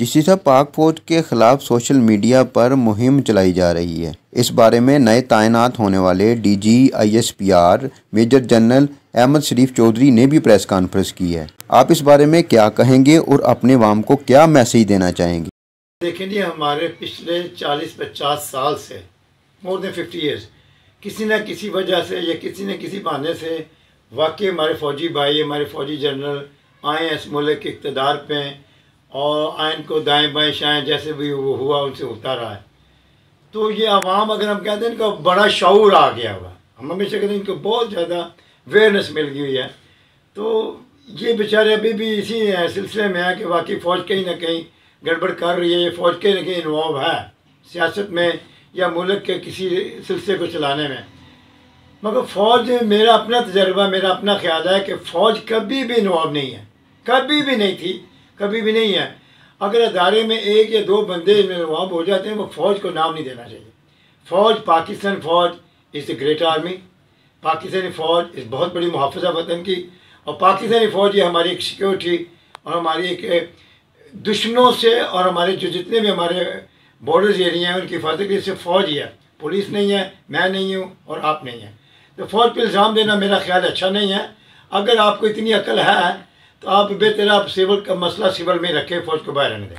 चीसीता पाक फौज के खिलाफ सोशल मीडिया पर मुहिम चलाई जा रही है। इस बारे में नए तैनात होने वाले DG ISPR major general Ahmed Sharif Chaudhry ने भी प्रेस कॉन्फ्रेंस की है। आप इस बारे में क्या कहेंगे और अपने वाम को क्या मैसेज देना चाहेंगे? देखें जी, हमारे पिछले 40-50 साल से मोर देन 50 ईयर्स किसी न किसी वजह से या किसी न किसी बहाने से वाकई हमारे फ़ौजी भाई, हमारे फ़ौजी जनरल आए इस मुल्क के इक़्तिदार पे और आइन को दाएं बाएं शाएं जैसे भी वो हुआ उनसे होता रहा है। तो ये आवाम, अगर हम कहते हैं इनका बड़ा शऊर आ गया हुआ, हम हमेशा कहते हैं इनको बहुत ज़्यादा अवेयरनेस मिल गई हुई है। तो ये बेचारे अभी भी इसी सिलसिले में है कि वाकई फ़ौज कहीं ना कहीं गड़बड़ कर रही है, ये फ़ौज कहीं ना कहीं इन्वॉल्व है सियासत में या मुल्क के किसी सिलसिले को चलाने में। मगर फ़ौज, मेरा अपना तजर्बा, मेरा अपना ख्याल है कि फ़ौज कभी भी इन्वॉल्व नहीं है, कभी भी नहीं थी, कभी भी नहीं है। अगर अदारे में एक या दो बंदे इन्वॉल्व हो जाते हैं, वो फ़ौज को नाम नहीं देना चाहिए। फ़ौज, पाकिस्तान फ़ौज is a great army. Pakistani फ़ौज इस बहुत बड़ी मुहाफ़िज़ा वतन की, और पाकिस्तानी फ़ौज ये हमारी एक सिक्योरिटी और हमारी एक दुश्मनों से और हमारे जो जितने भी हमारे बॉर्डर्स एरिया हैं उनकी हिफाजत के लिए सिर्फ फ़ौज ही है, पुलिस नहीं है, मैं नहीं हूँ और आप नहीं हैं। तो फ़ौज पर इल्ज़ाम देना मेरा ख्याल अच्छा नहीं है। अगर आपको इतनी अकल है तो आप बेहतर आप सिविल का मसला सिविल में रखें, फ़ौज को बाहर रहने दें।